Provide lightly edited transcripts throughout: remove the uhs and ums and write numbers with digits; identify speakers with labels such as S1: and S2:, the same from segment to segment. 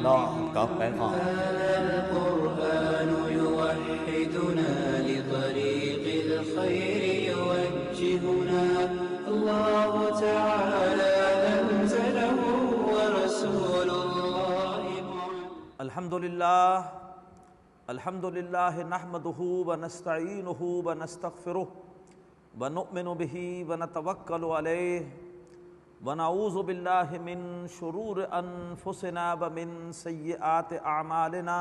S1: اللہ کا پیغام۔
S2: هذا القرآن يوحدنا لطريق الخير يوجهنا الله تعالى أنزله ورسول الله
S3: الحمد للہ نحمده ونستعینه ونستغفره ونؤمن به ونتوکل علیہ ونعوذ باللہ من شرور انفسنا ومن سیئات اعمالنا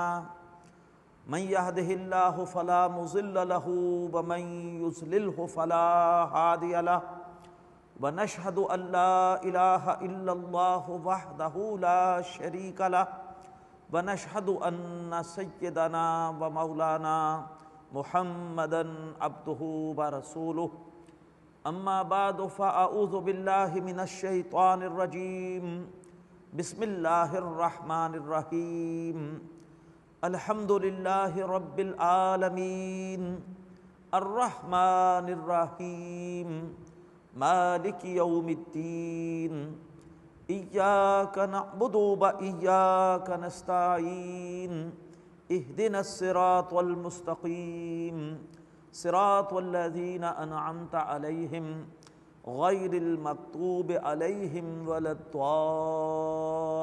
S3: من يهده اللہ فلا مضل له ومن يضلله فلا هادی له ونشهد ان لا الہ الا اللہ وحدہ لا شریک له ونشهد ان سیدنا ومولانا محمدا عبده ورسوله اما بعد فاعوذ باللہ من الشیطان الرجیم بسم اللہ الرحمن الرحیم الحمد للہ رب العالمین الرحمن الرحیم مالک یوم الدین إياك نعبد وإياك نستعين اهدنا الصراط المستقيم صراط الذين أنعمت عليهم غير المغضوب عليهم ولا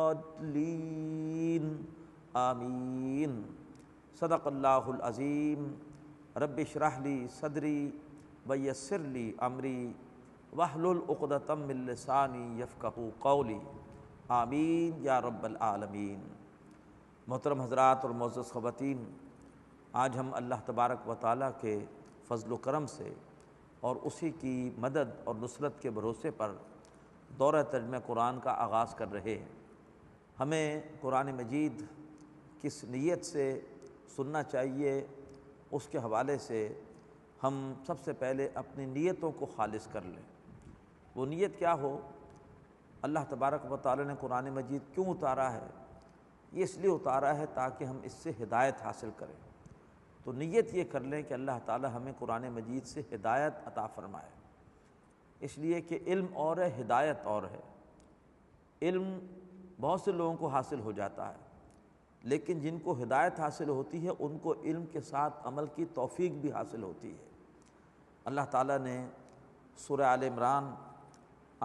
S3: الضالين آمين صدق الله العظيم رب اشرح لي صدري ويسر لي أمري واحلل عقدۃ من لسانی یفقہوا قولی آمین یا رب العالمین۔ محترم حضرات اور معزز خواتین، آج ہم اللہ تبارک و تعالیٰ کے فضل و کرم سے اور اسی کی مدد اور نصرت کے بھروسے پر دورہ ترجمہ قرآن کا آغاز کر رہے ہیں۔ ہمیں قرآن مجید کس نیت سے سننا چاہیے، اس کے حوالے سے ہم سب سے پہلے اپنی نیتوں کو خالص کر لیں۔ وہ نیت کیا ہو؟ اللہ تبارک و تعالی نے قرآن مجید کیوں اتارا ہے؟ یہ اس لیے اتارا ہے تاکہ ہم اس سے ہدایت حاصل کریں۔ تو نیت یہ کر لیں کہ اللہ تعالی ہمیں قرآن مجید سے ہدایت عطا فرمائے، اس لیے کہ علم اور ہے، ہدایت اور ہے۔ علم بہت سے لوگوں کو حاصل ہو جاتا ہے، لیکن جن کو ہدایت حاصل ہوتی ہے ان کو علم کے ساتھ عمل کی توفیق بھی حاصل ہوتی ہے۔ اللہ تعالیٰ نے سورہ آل عمران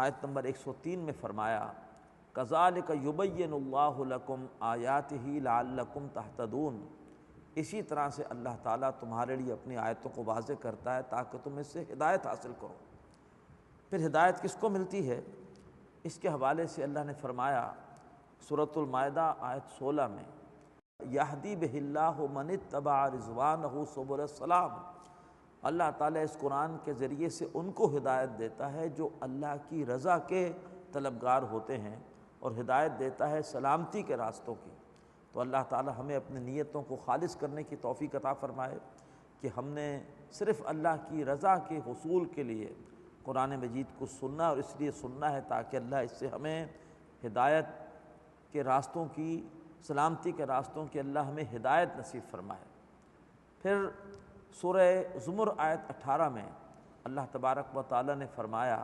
S3: آیت نمبر 103 میں فرمایا کذالک یبین اللہ لکم آیاتہ لعلکم تہتدون، اسی طرح سے اللہ تعالیٰ تمہارے لیے اپنی آیتوں کو واضح کرتا ہے تاکہ تم اس سے ہدایت حاصل کرو۔ پھر ہدایت کس کو ملتی ہے؟ اس کے حوالے سے اللہ نے فرمایا سورۃ المائدہ آیت 16 میں یہدی بہ اللہ من اتبع رضوانہ سبل السلام، اللہ تعالیٰ اس قرآن کے ذریعے سے ان کو ہدایت دیتا ہے جو اللہ کی رضا کے طلبگار ہوتے ہیں، اور ہدایت دیتا ہے سلامتی کے راستوں کی۔ تو اللہ تعالیٰ ہمیں اپنی نیتوں کو خالص کرنے کی توفیق عطا فرمائے کہ ہم نے صرف اللہ کی رضا کے حصول کے لیے قرآن مجید کو سننا، اور اس لیے سننا ہے تاکہ اللہ اس سے ہمیں ہدایت کے راستوں کی، سلامتی کے راستوں کی اللہ ہمیں ہدایت نصیب فرمائے۔ پھر سورہ زمر آیت 18 میں اللہ تبارک و تعالیٰ نے فرمایا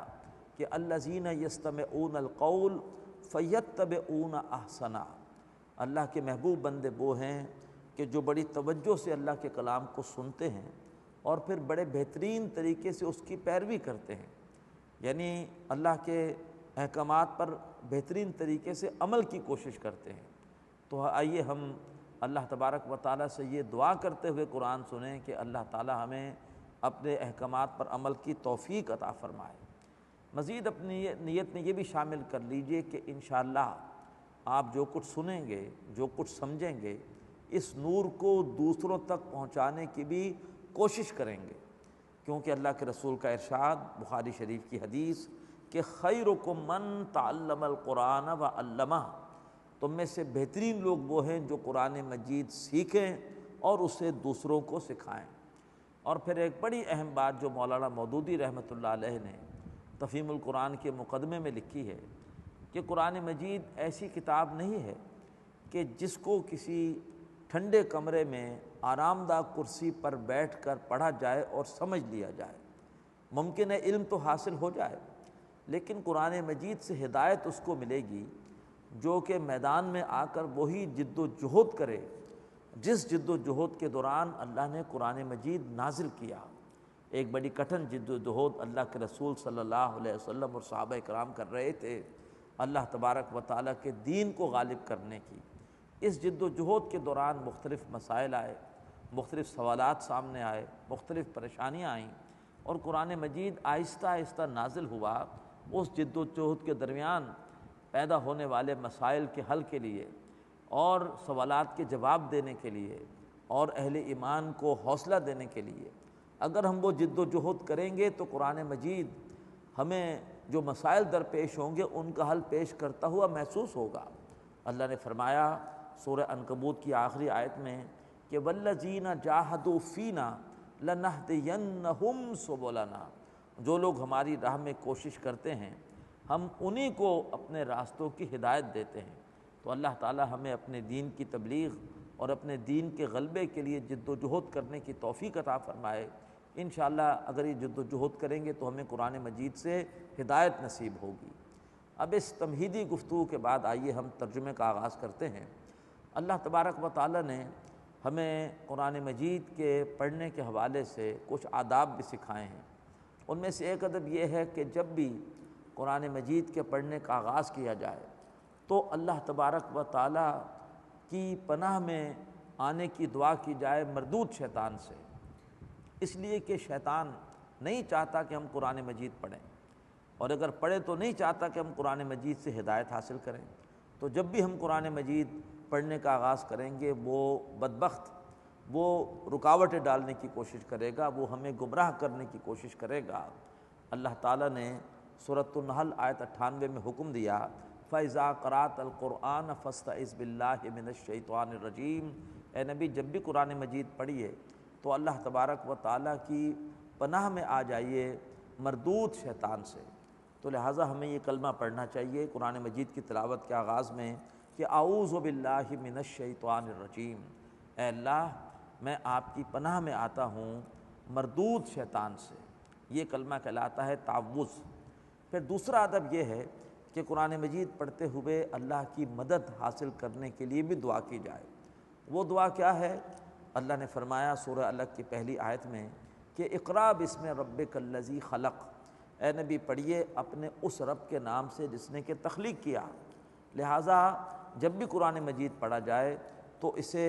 S3: کہ الذین یستمعون القول فیتبعون احسنہ، اللہ کے محبوب بندے وہ ہیں کہ جو بڑی توجہ سے اللہ کے کلام کو سنتے ہیں اور پھر بڑے بہترین طریقے سے اس کی پیروی کرتے ہیں، یعنی اللہ کے احکامات پر بہترین طریقے سے عمل کی کوشش کرتے ہیں۔ تو آئیے ہم اللہ تبارک و تعالیٰ سے یہ دعا کرتے ہوئے قرآن سنیں کہ اللہ تعالیٰ ہمیں اپنے احکامات پر عمل کی توفیق عطا فرمائے۔ مزید اپنی نیت میں یہ بھی شامل کر لیجئے کہ انشاءاللہ آپ جو کچھ سنیں گے، جو کچھ سمجھیں گے، اس نور کو دوسروں تک پہنچانے کی بھی کوشش کریں گے، کیونکہ اللہ کے رسول کا ارشاد بخاری شریف کی حدیث کہ خیرکم من تعلم القرآن وعلمہ، تم میں سے بہترین لوگ وہ ہیں جو قرآن مجید سیکھیں اور اسے دوسروں کو سکھائیں۔ اور پھر ایک بڑی اہم بات جو مولانا مودودی رحمۃ اللہ علیہ نے تفہیم القرآن کے مقدمے میں لکھی ہے کہ قرآن مجید ایسی کتاب نہیں ہے کہ جس کو کسی ٹھنڈے کمرے میں آرام دہ کرسی پر بیٹھ کر پڑھا جائے اور سمجھ لیا جائے۔ ممکن ہے علم تو حاصل ہو جائے، لیکن قرآن مجید سے ہدایت اس کو ملے گی جو کہ میدان میں آ کر وہی جد و جہد کرے جس جد و جہد کے دوران اللہ نے قرآن مجید نازل کیا۔ ایک بڑی کٹھن جد و جہد اللہ کے رسول صلی اللہ علیہ وسلم اور صحابہ کرام کر رہے تھے اللہ تبارک و تعالیٰ کے دین کو غالب کرنے کی۔ اس جد و جہد کے دوران مختلف مسائل آئے، مختلف سوالات سامنے آئے، مختلف پریشانیاں آئیں، اور قرآن مجید آہستہ آہستہ نازل ہوا اس جد و جہد کے درمیان پیدا ہونے والے مسائل کے حل کے لیے اور سوالات کے جواب دینے کے لیے اور اہل ایمان کو حوصلہ دینے کے لیے۔ اگر ہم وہ جد و جہد کریں گے تو قرآن مجید ہمیں جو مسائل درپیش ہوں گے ان کا حل پیش کرتا ہوا محسوس ہوگا۔ اللہ نے فرمایا سورہ عنکبوت کی آخری آیت میں کہ وَالَّذِينَ جَاهَدُوا فِينَا لَنَهْدِيَنَّهُمْ سُبُلَنَا، جو لوگ ہماری راہ میں کوشش کرتے ہیں ہم انہی کو اپنے راستوں کی ہدایت دیتے ہیں۔ تو اللہ تعالی ہمیں اپنے دین کی تبلیغ اور اپنے دین کے غلبے کے لیے جد و جہد کرنے کی توفیق عطا فرمائے۔ انشاءاللہ اگر یہ جد و جہد کریں گے تو ہمیں قرآن مجید سے ہدایت نصیب ہوگی۔ اب اس تمہیدی گفتگو کے بعد آئیے ہم ترجمے کا آغاز کرتے ہیں۔ اللہ تبارک و تعالی نے ہمیں قرآن مجید کے پڑھنے کے حوالے سے کچھ آداب بھی سکھائے ہیں۔ ان میں سے ایک ادب یہ ہے کہ جب بھی قرآن مجید کے پڑھنے کا آغاز کیا جائے تو اللہ تبارک و تعالی کی پناہ میں آنے کی دعا کی جائے مردود شیطان سے، اس لیے کہ شیطان نہیں چاہتا کہ ہم قرآن مجید پڑھیں، اور اگر پڑھے تو نہیں چاہتا کہ ہم قرآن مجید سے ہدایت حاصل کریں۔ تو جب بھی ہم قرآن مجید پڑھنے کا آغاز کریں گے وہ بدبخت وہ رکاوٹیں ڈالنے کی کوشش کرے گا، وہ ہمیں گمراہ کرنے کی کوشش کرے گا۔ اللہ تعالیٰ نے سورۃ النحل آیت 98 میں حکم دیا فَإِذَا قَرَأْتَ الْقُرْآنَ فَاسْتَعِذْ بِاللَّهِ مِنَ الشَّيْطَانِ الرَّجِيمِ، اے نبی جب بھی قرآن مجید پڑھیے تو اللہ تبارک و تعالیٰ کی پناہ میں آ جائیے مردود شیطان سے۔ تو لہٰذا ہمیں یہ کلمہ پڑھنا چاہیے قرآن مجید کی تلاوت کے آغاز میں کہ اعوذ باللہ من الشیطان الرجیم، اے اللہ میں آپ کی پناہ میں آتا ہوں مردود شیطان سے۔ یہ کلمہ کہلاتا ہے تعوذ۔ پھر دوسرا ادب یہ ہے کہ قرآن مجید پڑھتے ہوئے اللہ کی مدد حاصل کرنے کے لیے بھی دعا کی جائے۔ وہ دعا کیا ہے؟ اللہ نے فرمایا سورہ الگ کی پہلی آیت میں کہ اقرأ بسم ربک الذی خلق، اے نبی پڑھیے اپنے اس رب کے نام سے جس نے کہ تخلیق کیا۔ لہٰذا جب بھی قرآن مجید پڑھا جائے تو اسے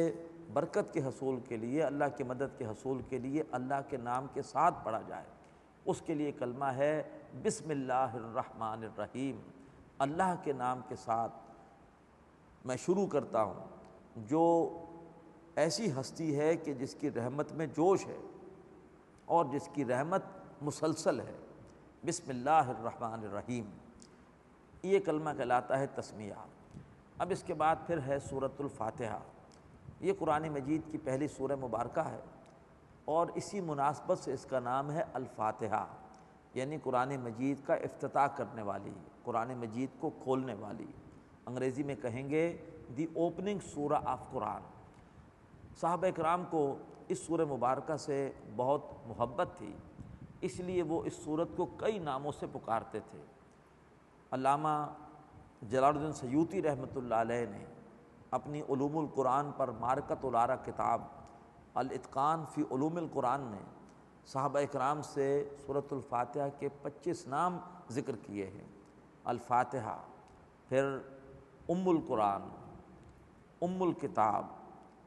S3: برکت کے حصول کے لیے، اللہ کی مدد کے حصول کے لیے اللہ کے نام کے ساتھ پڑھا جائے۔ اس کے لیے کلمہ ہے بسم اللہ الرحمن الرحیم، اللہ کے نام کے ساتھ میں شروع کرتا ہوں جو ایسی ہستی ہے کہ جس کی رحمت میں جوش ہے اور جس کی رحمت مسلسل ہے۔ بسم اللہ الرحمن الرحیم، یہ کلمہ کہلاتا ہے تسمیہ۔ اب اس کے بعد پھر ہے سورۃ الفاتحہ۔ یہ قرآن مجید کی پہلی سورہ مبارکہ ہے اور اسی مناسبت سے اس کا نام ہے الفاتحہ، یعنی قرآن مجید کا افتتاح کرنے والی، قرآن مجید کو کھولنے والی۔ انگریزی میں کہیں گے دی اوپننگ سورہ آف قرآن۔ صحابہ کرام کو اس سورہ مبارکہ سے بہت محبت تھی، اس لیے وہ اس سورت کو کئی ناموں سے پکارتے تھے۔ علامہ جلال الدین سیوطی رحمۃ اللہ علیہ نے اپنی علوم القرآن پر مارکۃ العرا کتاب الاتقان فی علوم القرآن میں صحابہ اکرام سے سورۃ الفاتحہ کے 25 نام ذکر کیے ہیں۔ الفاتحہ، پھر ام القرآن، ام الکتاب،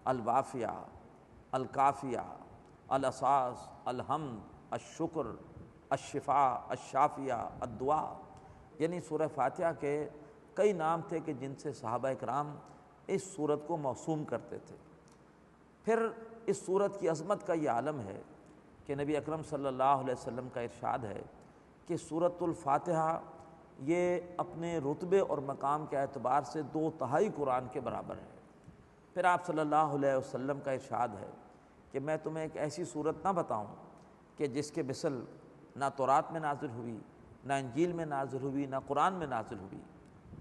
S3: الوافیہ، الکافیہ، الاساس، الحمد، الشکر، الشفاء، الشافیہ، الدعاء، یعنی سورہ فاتحہ کے کئی نام تھے کہ جن سے صحابہ اکرام اس سورت کو موسوم کرتے تھے۔ پھر اس سورت کی عظمت کا یہ عالم ہے کہ نبی اکرم صلی اللہ علیہ وسلم کا ارشاد ہے کہ سورۃ الفاتحہ یہ اپنے رتبے اور مقام کے اعتبار سے 2/3 قرآن کے برابر ہے۔ پھر آپ صلی اللہ علیہ وسلم کا ارشاد ہے کہ میں تمہیں ایک ایسی سورت نہ بتاؤں کہ جس کے مثل نہ تورات میں نازل ہوئی، نہ انجیل میں نازل ہوئی، نہ قرآن میں نازل ہوئی۔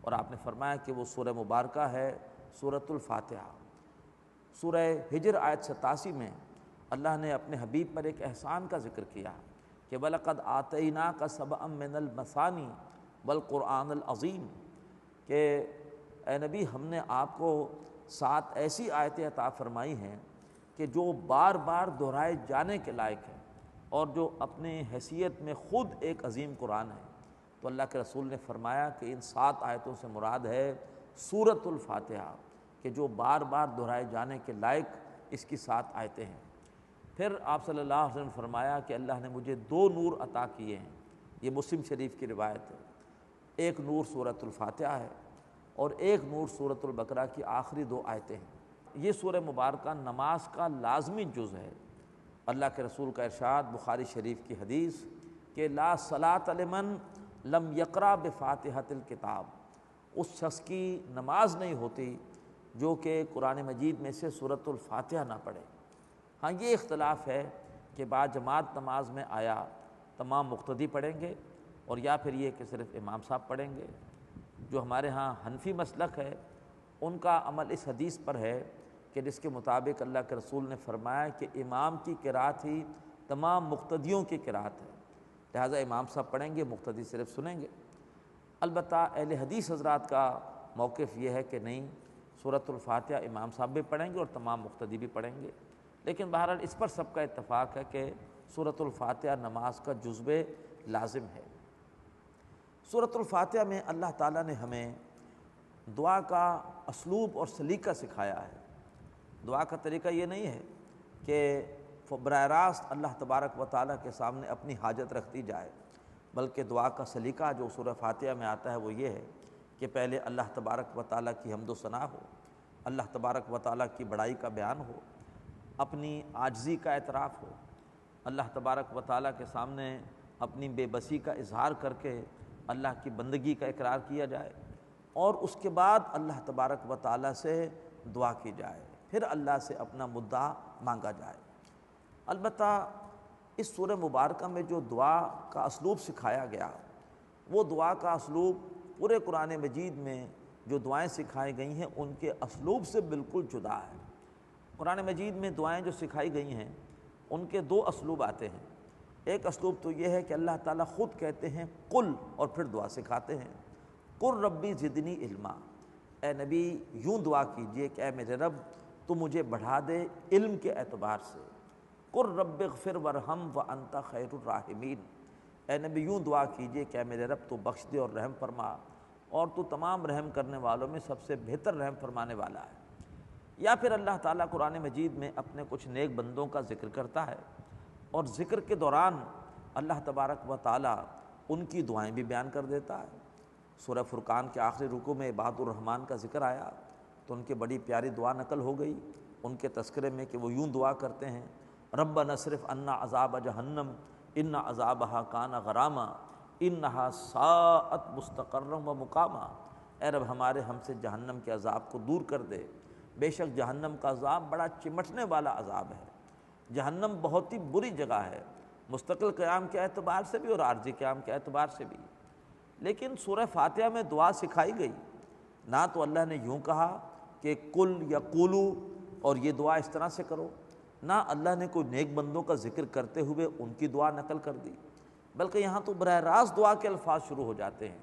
S3: اور آپ نے فرمایا کہ وہ سورہ مبارکہ ہے سورۃ الفاتحہ۔ سورہ ہجر آیت 87 میں اللہ نے اپنے حبیب پر ایک احسان کا ذکر کیا کہ وَلَقَدْ آتَيْنَاكَ سَبْعًا مِّنَ الْمَثَانِي وَالْقُرْآنِ الْعَظِيمِ، کہ اے نبی ہم نے آپ کو 7 ایسی آیتیں عطا فرمائی ہیں کہ جو بار بار دہرائے جانے کے لائق ہیں اور جو اپنی حیثیت میں خود ایک عظیم قرآن ہے۔ تو اللہ کے رسول نے فرمایا کہ ان 7 آیتوں سے مراد ہے سورۃ الفاتحہ، کہ جو بار بار دہرائے جانے کے لائق اس کی 7 آیتیں ہیں۔ پھر آپ صلی اللہ علیہ وسلم نے فرمایا کہ اللہ نے مجھے 2 نور عطا کیے ہیں، یہ مسلم شریف کی روایت ہے۔ ایک نور سورۃ الفاتحہ ہے اور ایک نور سورۃ البقرہ کی آخری 2 آیتیں ہیں۔ یہ سورہ مبارکہ نماز کا لازمی جز ہے۔ اللہ کے رسول کا ارشاد بخاری شریف کی حدیث کہ لا صلاۃ لمن لم یقرأ بفاتحۃ الکتاب، اس شخص کی نماز نہیں ہوتی جو کہ قرآن مجید میں سے سورۃ الفاتحہ نہ پڑھے۔ ہاں یہ اختلاف ہے کہ بعد جماعت نماز میں آیا تمام مقتدی پڑھیں گے اور یا پھر یہ کہ صرف امام صاحب پڑھیں گے۔ جو ہمارے ہاں حنفی مسلک ہے ان کا عمل اس حدیث پر ہے کہ جس کے مطابق اللہ کے رسول نے فرمایا کہ امام کی قرات ہی تمام مقتدیوں کی قرات ہے، لہٰذا امام صاحب پڑھیں گے، مقتدی صرف سنیں گے۔ البتہ اہل حدیث حضرات کا موقف یہ ہے کہ نہیں، سورۃ الفاتحہ امام صاحب بھی پڑھیں گے اور تمام مقتدی بھی پڑھیں گے، لیکن بہرحال اس پر سب کا اتفاق ہے کہ سورۃ الفاتحہ نماز کا جزو لازم ہے۔ سورۃ الفاتحہ میں اللہ تعالیٰ نے ہمیں دعا کا اسلوب اور سلیقہ سکھایا ہے۔ دعا کا طریقہ یہ نہیں ہے کہ براہ راست اللہ تبارک و تعالیٰ کے سامنے اپنی حاجت رکھ دی جائے، بلکہ دعا کا سلیقہ جو سورہ فاتحہ میں آتا ہے وہ یہ ہے کہ پہلے اللہ تبارک و تعالیٰ کی حمد و ثنا ہو، اللہ تبارک و تعالیٰ کی بڑائی کا بیان ہو، اپنی عاجزی کا اعتراف ہو، اللہ تبارک و تعالیٰ کے سامنے اپنی بے بسی کا اظہار کر کے اللہ کی بندگی کا اقرار کیا جائے، اور اس کے بعد اللہ تبارک و تعالیٰ سے دعا کی جائے، پھر اللہ سے اپنا مدعا مانگا جائے۔ البتہ اس سورہ مبارکہ میں جو دعا کا اسلوب سکھایا گیا وہ دعا کا اسلوب پورے قرآن مجید میں جو دعائیں سکھائی گئی ہیں ان کے اسلوب سے بالکل جدا ہے۔ قرآن مجید میں دعائیں جو سکھائی گئی ہیں ان کے 2 اسلوب آتے ہیں۔ ایک اسلوب تو یہ ہے کہ اللہ تعالیٰ خود کہتے ہیں قل، اور پھر دعا سکھاتے ہیں، قل ربی زدنی علما، اے نبی یوں دعا کیجئے کہ اے میرے رب تو مجھے بڑھا دے علم کے اعتبار سے، قل رب اغفر ورحم وانت خیر الراحمین، اے نبی یوں دعا کیجئے کہ اے میرے رب تو بخش دے اور رحم فرما، اور تو تمام رحم کرنے والوں میں سب سے بہتر رحم فرمانے والا ہے۔ یا پھر اللہ تعالیٰ قرآن مجید میں اپنے کچھ نیک بندوں کا ذکر کرتا ہے اور ذکر کے دوران اللہ تبارک و تعالیٰ ان کی دعائیں بھی بیان کر دیتا ہے۔ سورہ فرقان کے آخری رکوع میں عباد الرحمن کا ذکر آیا تو ان کی بڑی پیاری دعا نقل ہو گئی ان کے تذکرے میں کہ وہ یوں دعا کرتے ہیں، ربنا اصرف عنا عذاب جہنم ان عذابها کان غراما انہا ساءت مستقرا و مقاما، اے رب ہمارے ہم سے جہنم کے عذاب کو دور کر دے، بے شک جہنم کا عذاب بڑا چمٹنے والا عذاب ہے۔ جہنم بہت ہی بری جگہ ہے، مستقل قیام کے اعتبار سے بھی اور عارضی قیام کے اعتبار سے بھی۔ لیکن سورہ فاتحہ میں دعا سکھائی گئی، نہ تو اللہ نے یوں کہا کہ کل یا قولو اور یہ دعا اس طرح سے کرو، نہ اللہ نے کوئی نیک بندوں کا ذکر کرتے ہوئے ان کی دعا نقل کر دی، بلکہ یہاں تو براہ راست دعا کے الفاظ شروع ہو جاتے ہیں۔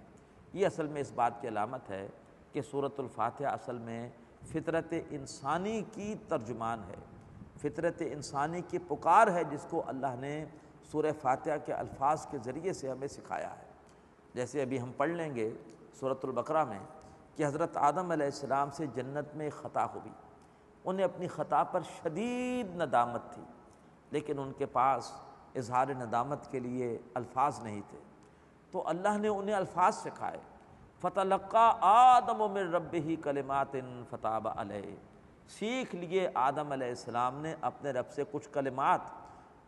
S3: یہ اصل میں اس بات کی علامت ہے کہ سورۃ الفاتحہ اصل میں فطرت انسانی کی ترجمان ہے، فطرت انسانی کی پکار ہے جس کو اللہ نے سورہ فاتحہ کے الفاظ کے ذریعے سے ہمیں سکھایا ہے۔ جیسے ابھی ہم پڑھ لیں گے سورۃ البقرہ میں کہ حضرت آدم علیہ السلام سے جنت میں ایک خطا ہوئی، انہیں اپنی خطا پر شدید ندامت تھی، لیکن ان کے پاس اظہار ندامت کے لیے الفاظ نہیں تھے، تو اللہ نے انہیں الفاظ سکھائے، فَتَلَقَّى آدَمُ مِن رَبِّهِ كَلِمَاتٍ فَتَابَ عَلَيْهِ، سیکھ لیے آدم علیہ السلام نے اپنے رب سے کچھ کلمات،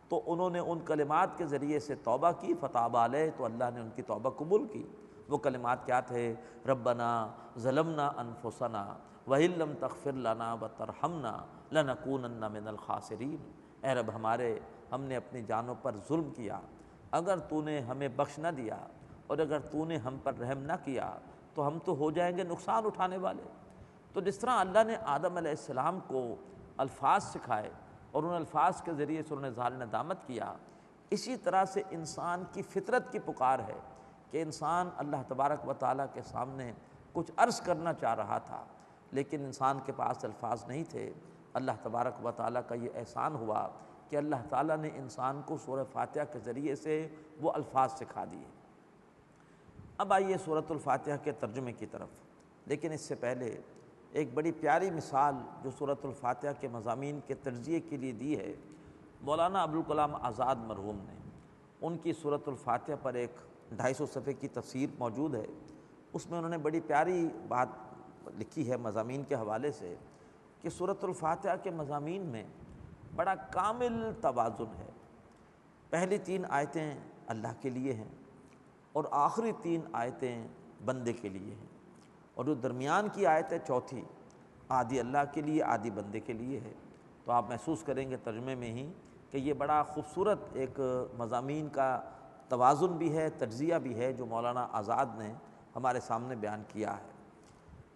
S3: تو انہوں نے ان کلمات کے ذریعے سے توبہ کی، فَتَابَ عَلَيْهِ، تو اللہ نے ان کی توبہ قبول کی۔ وہ کلمات کیا تھے؟ ربنا ظلمنا انفسنا وَإِن لَّمْ تَغْفِرْ لَنَا وَتَرْحَمْنَا لَنَكُونَنَّ مِنَ الْخَاسِرِينَ، اے رب ہم نے اپنی جانوں پر ظلم کیا، اگر تو نے ہمیں بخش نہ دیا اور اگر تو نے ہم پر رحم نہ کیا تو ہم تو ہو جائیں گے نقصان اٹھانے والے۔ تو جس طرح اللہ نے آدم علیہ السلام کو الفاظ سکھائے اور ان الفاظ کے ذریعے سے انہوں نے اظہار ندامت کیا، اسی طرح سے انسان کی فطرت کی پکار ہے کہ انسان اللہ تبارک و تعالیٰ کے سامنے کچھ عرض کرنا چاہ رہا تھا لیکن انسان کے پاس الفاظ نہیں تھے۔ اللہ تبارک و تعالیٰ کا یہ احسان ہوا کہ اللہ تعالیٰ نے انسان کو سورہ فاتحہ کے ذریعے سے وہ الفاظ سکھا دیے۔ اب آئیے سورۃ الفاتحہ کے ترجمے کی طرف، لیکن اس سے پہلے ایک بڑی پیاری مثال جو سورۃ الفاتحہ کے مضامین کے تجزیے کے لیے دی ہے مولانا ابوالکلام آزاد مرحوم نے۔ ان کی سورۃ الفاتحہ پر ایک 250 صفحے کی تفسیر موجود ہے، اس میں انہوں نے بڑی پیاری بات لکھی ہے مضامین کے حوالے سے کہ سورۃ الفاتحہ کے مضامین میں بڑا کامل توازن ہے۔ پہلی 3 آیتیں اللہ کے لیے ہیں اور آخری 3 آیتیں بندے کے لیے ہیں، اور جو درمیان کی آیت ہے چوتھی، آدھی اللہ کے لیے آدھی بندے کے لیے ہے۔ تو آپ محسوس کریں گے ترجمے میں ہی کہ یہ بڑا خوبصورت ایک مضامین کا توازن بھی ہے، تجزیہ بھی ہے جو مولانا آزاد نے ہمارے سامنے بیان کیا ہے۔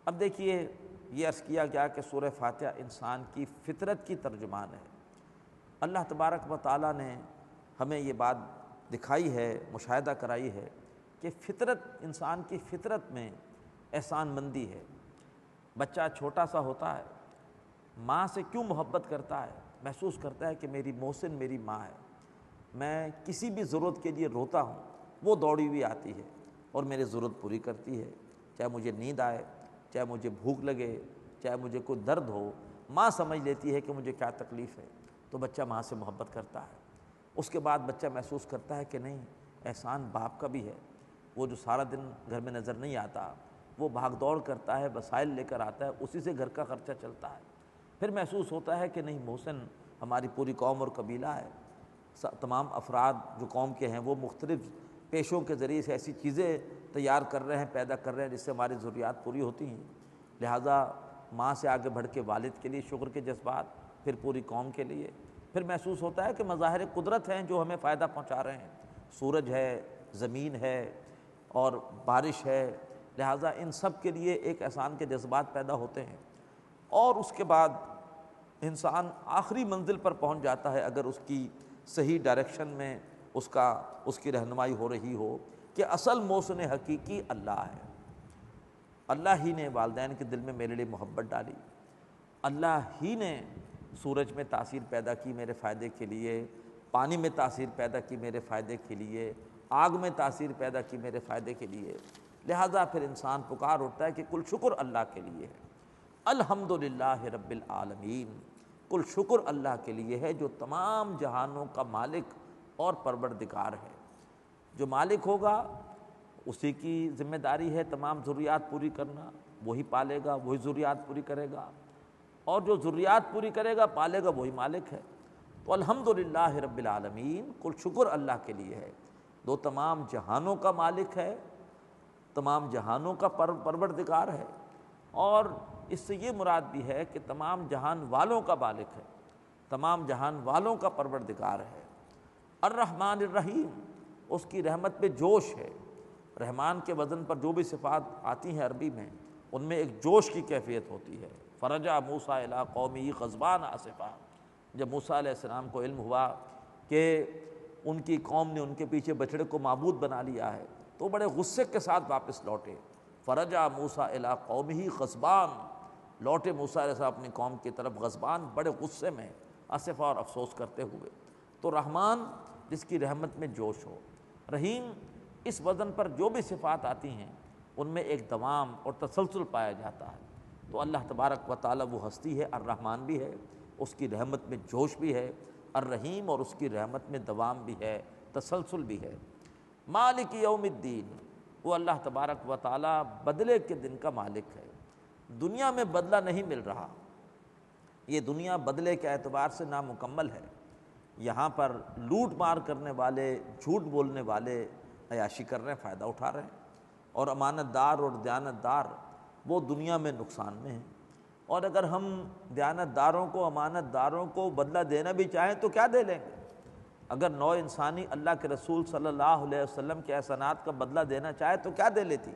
S3: اب دیکھیے، یہ عرض کیا گیا کہ سورہ فاتحہ انسان کی فطرت کی ترجمان ہے۔ اللہ تبارک و تعالیٰ نے ہمیں یہ بات دکھائی ہے، مشاہدہ کرائی ہے کہ فطرت، انسان کی فطرت میں احسان مندی ہے۔ بچہ چھوٹا سا ہوتا ہے، ماں سے کیوں محبت کرتا ہے؟ محسوس کرتا ہے کہ میری محسن میری ماں ہے، میں کسی بھی ضرورت کے لیے روتا ہوں وہ دوڑی ہوئی آتی ہے اور میری ضرورت پوری کرتی ہے، چاہے مجھے نیند آئے، چاہے مجھے بھوک لگے، چاہے مجھے کوئی درد ہو، ماں سمجھ لیتی ہے کہ مجھے کیا تکلیف ہے، تو بچہ ماں سے محبت کرتا ہے۔ اس کے بعد بچہ محسوس کرتا ہے کہ نہیں، احسان باپ کا بھی ہے، وہ جو سارا دن گھر میں نظر نہیں آتا، وہ بھاگ دوڑ کرتا ہے، وسائل لے کر آتا ہے، اسی سے گھر کا خرچہ چلتا ہے۔ پھر محسوس ہوتا ہے کہ نہیں، محسن ہماری پوری قوم اور قبیلہ ہے، تمام افراد جو قوم کے ہیں وہ مختلف پیشوں کے ذریعے سے ایسی چیزیں تیار کر رہے ہیں، پیدا کر رہے ہیں جس سے ہماری ضروریات پوری ہوتی ہیں، لہٰذا ماں سے آگے بڑھ کے والد کے لیے شکر کے جذبات، پھر پوری قوم کے لیے۔ پھر محسوس ہوتا ہے کہ مظاہر قدرت ہیں جو ہمیں فائدہ پہنچا رہے ہیں، سورج ہے، زمین ہے اور بارش ہے، لہٰذا ان سب کے لیے ایک احسان کے جذبات پیدا ہوتے ہیں۔ اور اس کے بعد انسان آخری منزل پر پہنچ جاتا ہے اگر اس کی صحیح ڈائریکشن میں اس کی رہنمائی ہو رہی ہو، کہ اصل محسن حقیقی اللہ ہے۔ اللہ ہی نے والدین کے دل میں میرے لیے محبت ڈالی، اللہ ہی نے سورج میں تاثیر پیدا کی میرے فائدے کے لیے، پانی میں تاثیر پیدا کی میرے فائدے کے لیے، آگ میں تاثیر پیدا کی میرے فائدے کے لیے، لہٰذا پھر انسان پکار اٹھتا ہے کہ کل شکر اللہ کے لیے ہے۔ الحمدللہ رب العالمین، کل شکر اللہ کے لیے ہے جو تمام جہانوں کا مالک اور پروردگار ہے۔ جو مالک ہوگا اسی کی ذمہ داری ہے تمام ضروریات پوری کرنا، وہی پالے گا، وہی ضروریات پوری کرے گا، اور جو ضروریات پوری کرے گا پالے گا وہی مالک ہے۔ تو الحمدللہ رب العالمین، کل شکر اللہ کے لیے ہے، جو تمام جہانوں کا مالک ہے، تمام جہانوں کا پروردگار ہے، اور اس سے یہ مراد بھی ہے کہ تمام جہان والوں کا مالک ہے، تمام جہان والوں کا پروردگار ہے۔ الرحمن الرحیم، اس کی رحمت پہ جوش ہے۔ رحمان کے وزن پر جو بھی صفات آتی ہیں عربی میں، ان میں ایک جوش کی کیفیت ہوتی ہے۔ فرجع موسیٰ الی قومہ غضبان آسفا، جب موسیٰ علیہ السلام کو علم ہوا کہ ان کی قوم نے ان کے پیچھے بچڑے کو معبود بنا لیا ہے تو بڑے غصے کے ساتھ واپس لوٹے۔ فرجع موسیٰ الی قومہ غضبان، لوٹے موسیٰ علیہ السلام اپنی قوم کی طرف غضبان، بڑے غصے میں، اسفا اور افسوس کرتے ہوئے۔ تو رحمان جس کی رحمت میں جوش ہو، رحیم اس وزن پر جو بھی صفات آتی ہیں ان میں ایک دوام اور تسلسل پایا جاتا ہے۔ تو اللہ تبارک و تعالیٰ وہ ہستی ہے، الرحمن بھی ہے، اس کی رحمت میں جوش بھی ہے، الرحیم اور اس کی رحمت میں دوام بھی ہے، تسلسل بھی ہے۔ مالک یوم الدین، وہ اللہ تبارک و تعالیٰ بدلے کے دن کا مالک ہے۔ دنیا میں بدلہ نہیں مل رہا، یہ دنیا بدلے کے اعتبار سے نامکمل ہے۔ یہاں پر لوٹ مار کرنے والے، جھوٹ بولنے والے عیاشی کر رہے ہیں، فائدہ اٹھا رہے ہیں، اور امانت دار اور دیانت دار وہ دنیا میں نقصان میں ہیں۔ اور اگر ہم دیانت داروں کو، امانت داروں کو بدلہ دینا بھی چاہیں تو کیا دے لیں گے؟ اگر نوع انسانی اللہ کے رسول صلی اللہ علیہ وسلم کے احسانات کا بدلہ دینا چاہے تو کیا دے لیتی؟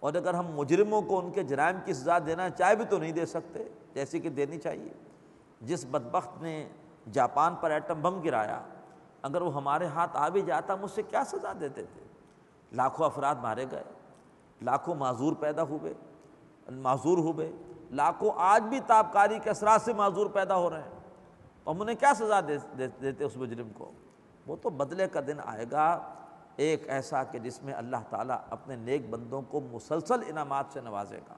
S3: اور اگر ہم مجرموں کو ان کے جرائم کی سزا دینا چاہے بھی تو نہیں دے سکتے جیسی کہ دینی چاہیے۔ جس بدبخت نے جاپان پر ایٹم بم گرایا، اگر وہ ہمارے ہاتھ آ بھی جاتا ہم اس سے کیا سزا دیتے تھے؟ لاکھوں افراد مارے گئے، لاکھوں معذور ہوئے، لاکھوں آج بھی تابکاری کے اثرات سے معذور پیدا ہو رہے ہیں، ہم انہیں کیا سزا دیتے اس مجرم کو؟ وہ تو بدلے کا دن آئے گا ایک ایسا کہ جس میں اللہ تعالیٰ اپنے نیک بندوں کو مسلسل انعامات سے نوازے گا،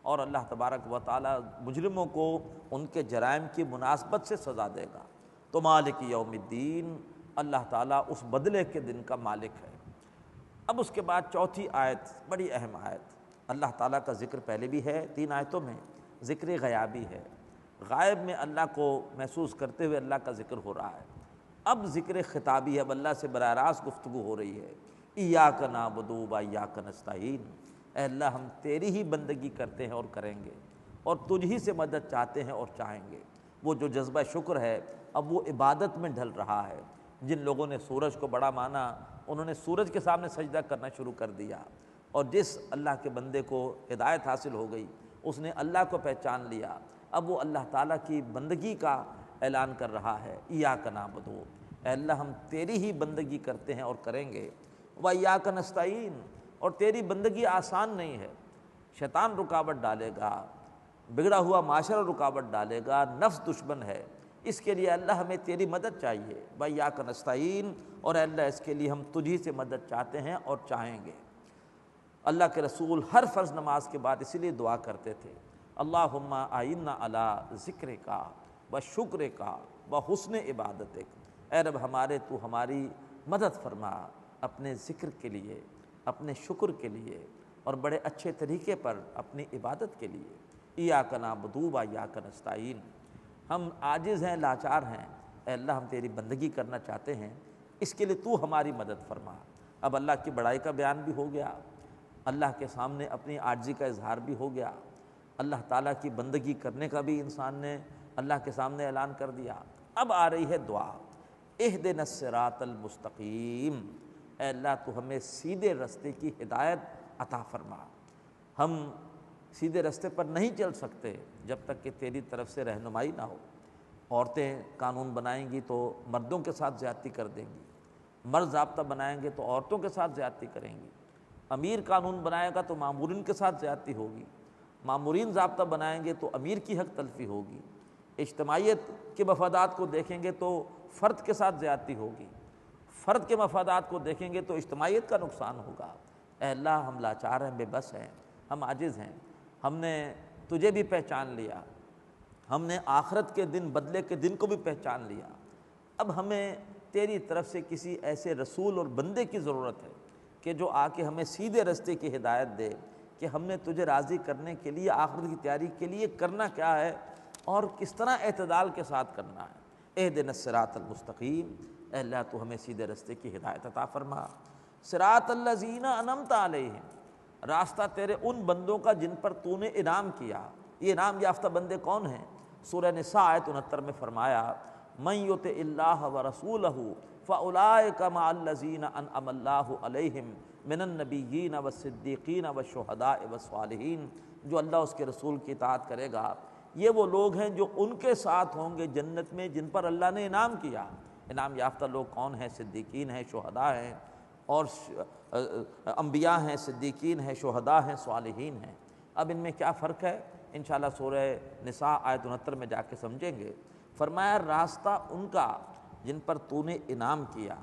S3: اور اللہ تبارک و تعالیٰ مجرموں کو ان کے جرائم کی مناسبت سے سزا دے گا۔ تو مالک یوم الدین، اللہ تعالیٰ اس بدلے کے دن کا مالک ہے۔ اب اس کے بعد چوتھی آیت، بڑی اہم آیت، اللہ تعالیٰ کا ذکر پہلے بھی ہے 3 آیتوں میں، ذکر غیابی ہے، غائب میں اللہ کو محسوس کرتے ہوئے اللہ کا ذکر ہو رہا ہے۔ اب ذکر خطابی ہے، اب اللہ سے براہ راست گفتگو ہو رہی ہے۔ ایاک نعبد و ایاک نستعین، اے اللہ ہم تیری ہی بندگی کرتے ہیں اور کریں گے، اور تجھ ہی سے مدد چاہتے ہیں اور چاہیں گے۔ وہ جو جذبہ شکر ہے اب وہ عبادت میں ڈھل رہا ہے۔ جن لوگوں نے سورج کو بڑا مانا انہوں نے سورج کے سامنے سجدہ کرنا شروع کر دیا، اور جس اللہ کے بندے کو ہدایت حاصل ہو گئی اس نے اللہ کو پہچان لیا، اب وہ اللہ تعالیٰ کی بندگی کا اعلان کر رہا ہے۔ ایاک نعبد، اے اللہ ہم تیری ہی بندگی کرتے ہیں اور کریں گے، و ایاک نستعین، اور تیری بندگی آسان نہیں ہے، شیطان رکاوٹ ڈالے گا، بگڑا ہوا معاشرہ رکاوٹ ڈالے گا، نفس دشمن ہے، اس کے لیے اللہ ہمیں تیری مدد چاہیے، و ایاک نستعین، اور اے اللہ اس کے لیے ہم تجھی سے مدد چاہتے ہیں اور چاہیں گے۔ اللہ کے رسول ہر فرض نماز کے بعد اسی لیے دعا کرتے تھے، اللہم اعنا علی ذکرک و شکرک و حسن عبادتک، اے رب تو ہماری مدد فرما اپنے ذکر کے لیے، اپنے شکر کے لیے، اور بڑے اچھے طریقے پر اپنی عبادت کے لیے۔ ایاک نعبد و ایاک نستعین، ہم عاجز ہیں، لاچار ہیں، اے اللہ ہم تیری بندگی کرنا چاہتے ہیں، اس کے لیے تو ہماری مدد فرما۔ اب اللہ کی بڑائی کا بیان بھی ہو گیا، اللہ کے سامنے اپنی عاجزی کا اظہار بھی ہو گیا، اللہ تعالیٰ کی بندگی کرنے کا بھی انسان نے اللہ کے سامنے اعلان کر دیا۔ اب آ رہی ہے دعا، اہدنا الصراط المستقیم، اے اللہ تو ہمیں سیدھے راستے کی ہدایت عطا فرما۔ ہم سیدھے راستے پر نہیں چل سکتے جب تک کہ تیری طرف سے رہنمائی نہ ہو۔ عورتیں قانون بنائیں گی تو مردوں کے ساتھ زیادتی کر دیں گی، مرد ضابطہ بنائیں گے تو عورتوں کے ساتھ زیادتی کریں گی، امیر قانون بنائے گا تو مامورین کے ساتھ زیادتی ہوگی، مامورین ضابطہ بنائیں گے تو امیر کی حق تلفی ہوگی، اجتماعیت کے مفادات کو دیکھیں گے تو فرد کے ساتھ زیادتی ہوگی، فرد کے مفادات کو دیکھیں گے تو اجتماعیت کا نقصان ہوگا۔ اے اللہ ہم لاچار ہیں، بے بس ہیں، ہم عاجز ہیں، ہم نے تجھے بھی پہچان لیا، ہم نے آخرت کے دن، بدلے کے دن کو بھی پہچان لیا، اب ہمیں تیری طرف سے کسی ایسے رسول اور بندے کی ضرورت ہے کہ جو آ کے ہمیں سیدھے راستے کی ہدایت دے کہ ہم نے تجھے راضی کرنے کے لیے، آخرت کی تیاری کے لیے کرنا کیا ہے اور کس طرح اعتدال کے ساتھ کرنا ہے۔ اہدنا الصراط المستقیم، اے اللہ تو ہمیں سیدھے راستے کی ہدایت عطا فرما۔ صراط الذین انعمت علیہم، راستہ تیرے ان بندوں کا جن پر تو نے انعام کیا۔ یہ انعام یافتہ بندے کون ہیں؟ سورہ نساء آیت 69 میں فرمایا، من یطع اللہ ورسولہ فاولئک مع الذین انعم اللہ علیہم من النبیین والصدیقین والشہداء والصالحین، جو اللہ اس کے رسول کی اطاعت کرے گا یہ وہ لوگ ہیں جو ان کے ساتھ ہوں گے جنت میں جن پر اللہ نے انعام کیا۔ انعام یافتہ لوگ کون ہیں؟ صدیقین ہیں، شہداء ہیں، اور انبیاء ہیں، صدیقین ہیں، شہداء ہیں، صالحین ہیں۔ اب ان میں کیا فرق ہے؟ انشاءاللہ سورہ نساء آیت 69 میں جا کے سمجھیں گے۔ فرمایا راستہ ان کا جن پر تو نے انعام کیا،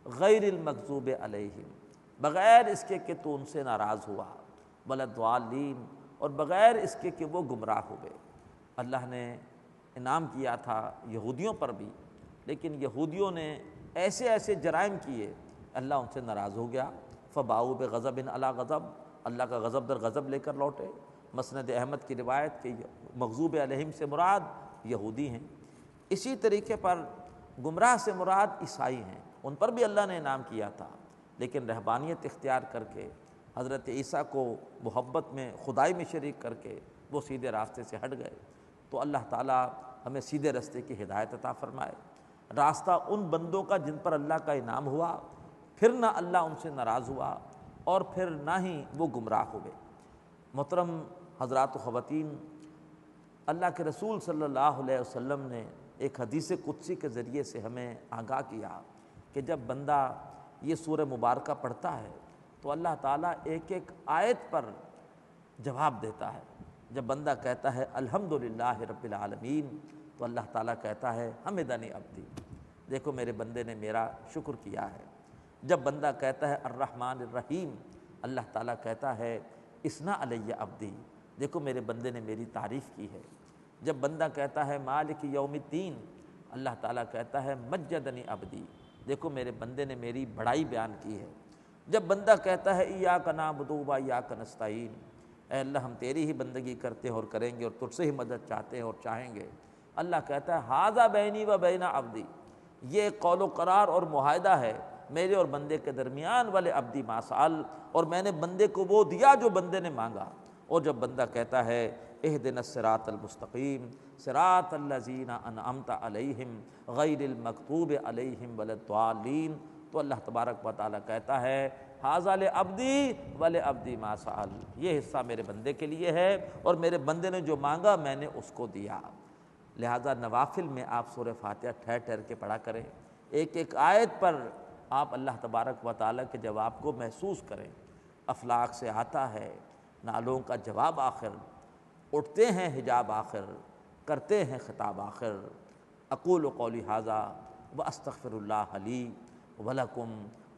S3: غیر المغضوب علیہم، بغیر اس کے کہ تو ان سے ناراض ہوا، ولا الضالین، اور بغیر اس کے کہ وہ گمراہ ہوئے۔ اللہ نے انعام کیا تھا یہودیوں پر بھی، لیکن یہودیوں نے ایسے ایسے جرائم کیے، اللہ ان سے ناراض ہو گیا، فباؤ بغضب علی غضب، اللہ کا غضب در غضب لے کر لوٹے۔ مسند احمد کی روایت کہ مغضوب علیہم سے مراد یہودی ہیں۔ اسی طریقے پر گمراہ سے مراد عیسائی ہیں، ان پر بھی اللہ نے انعام کیا تھا، لیکن رہبانیت اختیار کر کے حضرت عیسیٰ کو محبت میں، خدائی میں شریک کر کے وہ سیدھے راستے سے ہٹ گئے۔ تو اللہ تعالیٰ ہمیں سیدھے راستے کی ہدایت عطا فرمائے۔ راستہ ان بندوں کا جن پر اللہ کا انعام ہوا، پھر نہ اللہ ان سے ناراض ہوا اور پھر نہ ہی وہ گمراہ ہوئے۔ محترم حضرات و خواتین، اللہ کے رسول صلی اللہ علیہ وسلم نے ایک حدیث قدسی کے ذریعے سے ہمیں آگاہ کیا کہ جب بندہ یہ سورہ مبارکہ پڑھتا ہے تو اللہ تعالیٰ ایک ایک آیت پر جواب دیتا ہے۔ جب بندہ کہتا ہے الحمدللہ رب العالمین تو اللہ تعالیٰ کہتا ہے حمدنی عبدی، دیکھو میرے بندے نے میرا شکر کیا ہے۔ جب بندہ کہتا ہے الرحمن الرحیم، اللہ تعالیٰ کہتا ہے اثنا علیہ عبدی، دیکھو میرے بندے نے میری تعریف کی ہے۔ جب بندہ کہتا ہے مالک یوم الدین، اللہ تعالیٰ کہتا ہے مجدنی عبدی، دیکھو میرے بندے نے میری بڑائی بیان کی ہے۔ جب بندہ کہتا ہے ایاک نعبد و ایاک نستعین، اے اللہ ہم تیری ہی بندگی کرتے ہیں اور کریں گے اور تجھ سے ہی مدد چاہتے ہیں اور چاہیں گے، اللہ کہتا ہے ھذا بینی و بین عبدی، یہ قول و قرار اور معاہدہ ہے میرے اور بندے کے درمیان، والے عبدی ما سأل، اور میں نے بندے کو وہ دیا جو بندے نے مانگا۔ اور جب بندہ کہتا ہے اہدنا الصراط المستقیم صراط الذین انعمت علیہم غیر المغضوب علیہم ولا الضالین، تو اللہ تبارک و تعالیٰ کہتا ہے ھذا لعبدی ولعبدی ما سأل، یہ حصہ میرے بندے کے لیے ہے اور میرے بندے نے جو مانگا میں نے اس کو دیا۔ لہذا نوافل میں آپ سورہ فاتحہ ٹھہر ٹھہر کے پڑھا کریں، ایک ایک آیت پر آپ اللہ تبارک و تعالیٰ کے جواب کو محسوس کریں۔ افلاک سے آتا ہے نالوں کا جواب آخر، اٹھتے ہیں حجاب آخر، کرتے ہیں خطاب آخر۔ اقول قولی ھذا واستغفر اللہ لی ولکم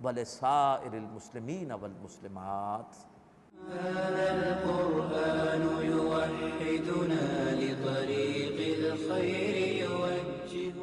S3: ولسائر المسلمین والمسلمات۔
S2: هذا القرآن يوحدنا لطريق الخير يوجهنا